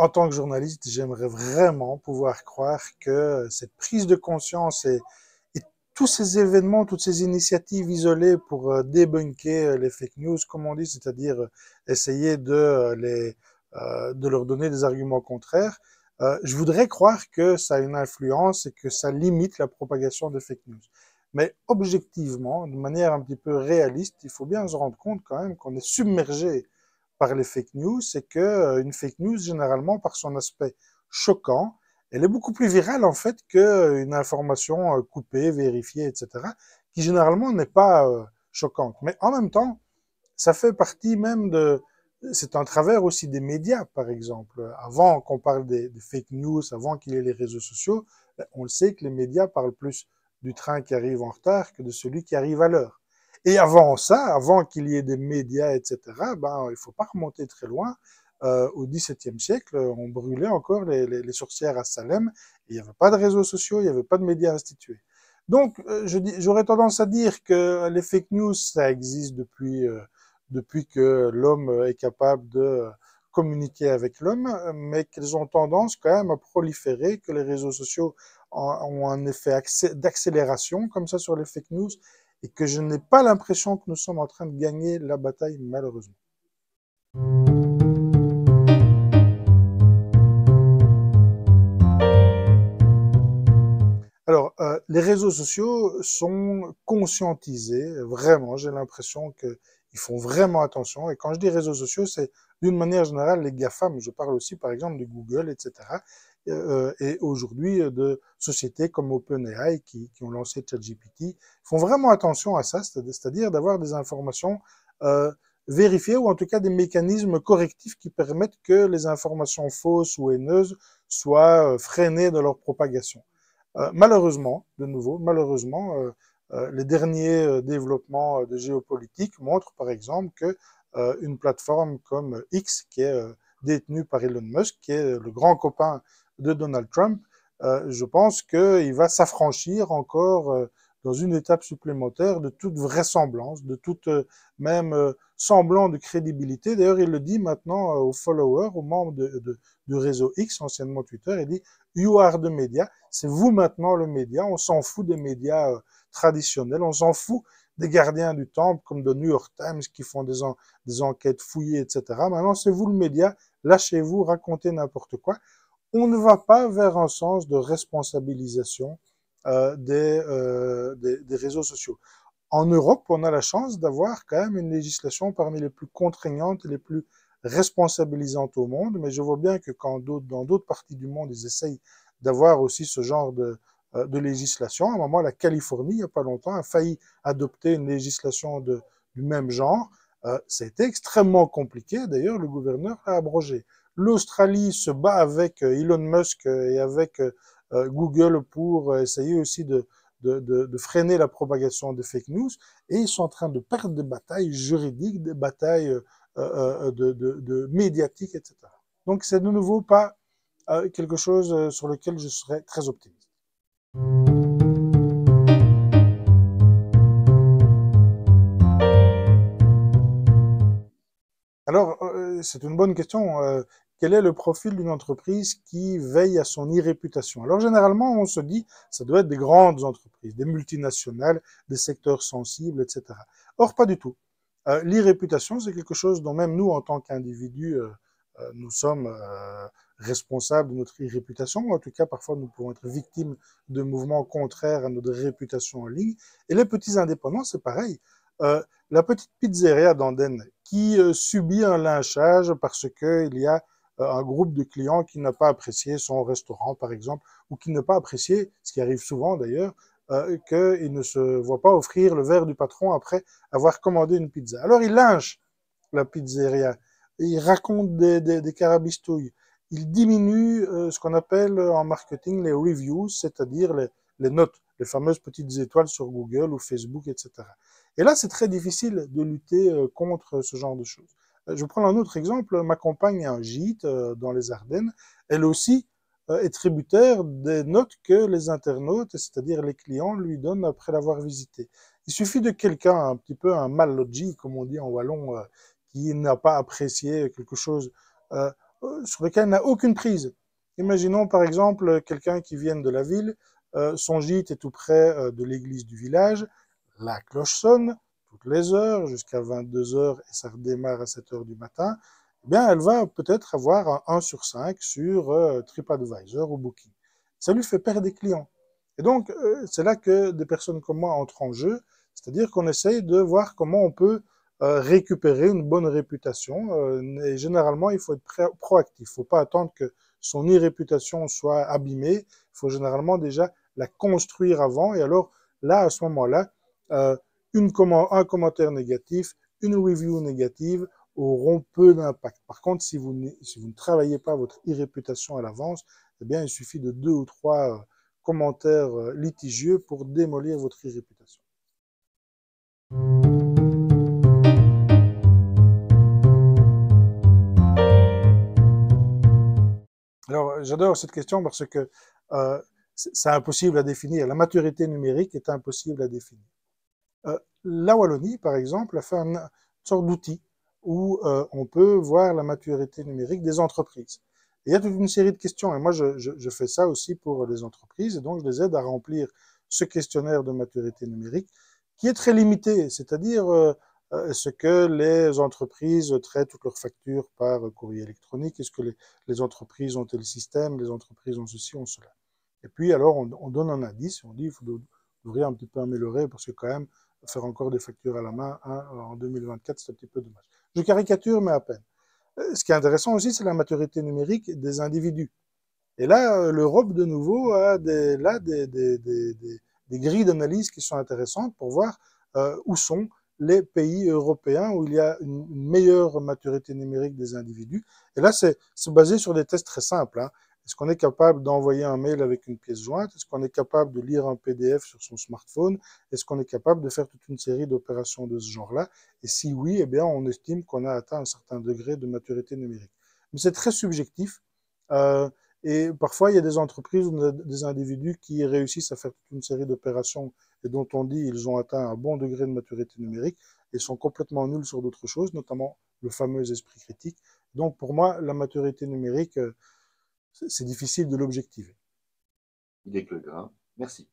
en tant que journaliste, j'aimerais vraiment pouvoir croire que cette prise de conscience et tous ces événements, toutes ces initiatives isolées pour débunker les fake news, comme on dit, c'est-à-dire essayer de leur donner des arguments contraires, je voudrais croire que ça a une influence et que ça limite la propagation de fake news. Mais objectivement, de manière un petit peu réaliste, il faut bien se rendre compte quand même qu'on est submergé par les fake news, c'est que une fake news, généralement, par son aspect choquant, elle est beaucoup plus virale, en fait, qu'une information coupée, vérifiée, etc., qui, généralement, n'est pas choquante. Mais en même temps, ça fait partie même de... C'est un travers aussi des médias, par exemple. Avant qu'on parle des fake news, avant qu'il y ait les réseaux sociaux, on le sait que les médias parlent plus du train qui arrive en retard que de celui qui arrive à l'heure. Et avant ça, avant qu'il y ait des médias, etc., ben, il faut pas remonter très loin. Au XVIIe siècle, on brûlait encore les sorcières à Salem. Et il n'y avait pas de réseaux sociaux, il n'y avait pas de médias institués. Donc, j'aurais tendance à dire que les fake news, ça existe depuis que l'homme est capable de communiquer avec l'homme, mais qu'elles ont tendance quand même à proliférer, que les réseaux sociaux ont un effet d'accélération comme ça sur les fake news, et que je n'ai pas l'impression que nous sommes en train de gagner la bataille, malheureusement. Alors, les réseaux sociaux sont conscientisés, vraiment, j'ai l'impression qu'ils font vraiment attention. Et quand je dis réseaux sociaux, c'est d'une manière générale les GAFAM. Je parle aussi, par exemple, de Google, etc. Et aujourd'hui, de sociétés comme OpenAI qui ont lancé ChatGPT, font vraiment attention à ça, c'est-à-dire d'avoir des informations vérifiées ou en tout cas des mécanismes correctifs qui permettent que les informations fausses ou haineuses soient freinées dans leur propagation. Malheureusement, de nouveau, malheureusement, les derniers développements de géopolitique montrent par exemple que une plateforme comme X, qui est détenue par Elon Musk, qui est le grand copain de Donald Trump, je pense qu'il va s'affranchir encore dans une étape supplémentaire de toute vraisemblance, de toute même semblant de crédibilité. D'ailleurs, il le dit maintenant aux followers, aux membres du réseau X, anciennement Twitter, il dit You are the media, c'est vous maintenant le média, on s'en fout des médias traditionnels, on s'en fout des gardiens du temple comme The New York Times qui font des enquêtes fouillées, etc. Maintenant, c'est vous le média, lâchez-vous, racontez n'importe quoi. On ne va pas vers un sens de responsabilisation des réseaux sociaux. En Europe, on a la chance d'avoir quand même une législation parmi les plus contraignantes et les plus responsabilisantes au monde, mais je vois bien que dans d'autres parties du monde, ils essayent d'avoir aussi ce genre de législation. À un moment, la Californie, il n'y a pas longtemps, a failli adopter une législation du même genre. Ça a été extrêmement compliqué. D'ailleurs, le gouverneur l'a abrogé. L'Australie se bat avec Elon Musk et avec Google pour essayer aussi de freiner la propagation des fake news, et ils sont en train de perdre des batailles juridiques, des batailles médiatiques, etc. Donc c'est de nouveau pas quelque chose sur lequel je serais très optimiste. Alors, c'est une bonne question. Quel est le profil d'une entreprise qui veille à son e-réputation? Alors, généralement, on se dit, ça doit être des grandes entreprises, des multinationales, des secteurs sensibles, etc. Or, pas du tout. L'e-réputation, c'est quelque chose dont même nous, en tant qu'individus, nous sommes responsables de notre e-réputation. En tout cas, parfois, nous pouvons être victimes de mouvements contraires à notre réputation en ligne. Et les petits indépendants, c'est pareil. La petite pizzeria d'Andenne qui subit un lynchage parce qu'il y a un groupe de clients qui n'a pas apprécié son restaurant, par exemple, ou qui n'a pas apprécié, ce qui arrive souvent d'ailleurs, qu'il ne se voit pas offrir le verre du patron après avoir commandé une pizza. Alors il lynche la pizzeria, il raconte des carabistouilles, il diminue ce qu'on appelle en marketing les reviews, c'est-à-dire les notes, les fameuses petites étoiles sur Google ou Facebook, etc. Et là, c'est très difficile de lutter contre ce genre de choses. Je prends un autre exemple. Ma compagne a un gîte dans les Ardennes. Elle aussi est tributaire des notes que les internautes, c'est-à-dire les clients, lui donnent après l'avoir visité. Il suffit de quelqu'un, un petit peu un mal logis, comme on dit en wallon, qui n'a pas apprécié quelque chose. sur lesquels elle n'a aucune prise. Imaginons par exemple quelqu'un qui vient de la ville, son gîte est tout près de l'église du village, la cloche sonne toutes les heures jusqu'à 22 heures et ça redémarre à 7 heures du matin. Eh bien, elle va peut-être avoir un 1 sur 5 sur TripAdvisor ou Booking. Ça lui fait perdre des clients. Et donc, c'est là que des personnes comme moi entrent en jeu, c'est-à-dire qu'on essaye de voir comment on peut récupérer une bonne réputation. Et généralement, il faut être proactif. Il ne faut pas attendre que son e-réputation soit abîmée. Il faut généralement déjà la construire avant. Et alors, là, à ce moment-là, euh, un commentaire négatif, une review négative auront peu d'impact. Par contre, si vous ne travaillez pas votre e-réputation à l'avance, eh bien, il suffit de 2 ou 3 commentaires litigieux pour démolir votre e-réputation. Alors, j'adore cette question parce que c'est impossible à définir. La maturité numérique est impossible à définir. La Wallonie, par exemple, a fait une sorte d'outil où on peut voir la maturité numérique des entreprises. Et il y a toute une série de questions. Et moi, je fais ça aussi pour les entreprises. Et donc, je les aide à remplir ce questionnaire de maturité numérique qui est très limité. C'est-à-dire, est-ce que les entreprises traitent toutes leurs factures par courrier électronique? Est-ce que les entreprises ont tel système? Les entreprises ont ceci, ont cela. Et puis, alors, on donne un indice. On dit qu'il faut devrait un petit peu améliorer parce que quand même, faire encore des factures à la main hein, en 2024, c'est un petit peu dommage. Je caricature, mais à peine. Ce qui est intéressant aussi, c'est la maturité numérique des individus. Et là, l'Europe, de nouveau, a des grilles d'analyse qui sont intéressantes pour voir où sont les pays européens où il y a une meilleure maturité numérique des individus. Et là, c'est basé sur des tests très simples. Hein. Est-ce qu'on est capable d'envoyer un mail avec une pièce jointe? Est-ce qu'on est capable de lire un PDF sur son smartphone? Est-ce qu'on est capable de faire toute une série d'opérations de ce genre-là? Et si oui, eh bien, on estime qu'on a atteint un certain degré de maturité numérique. Mais c'est très subjectif. Euh, et parfois, il y a des entreprises ou des individus qui réussissent à faire toute une série d'opérations et dont on dit qu'ils ont atteint un bon degré de maturité numérique et sont complètement nuls sur d'autres choses, notamment le fameux esprit critique. Donc, pour moi, la maturité numérique, c'est difficile de l'objectiver. Il est que le grain. Merci.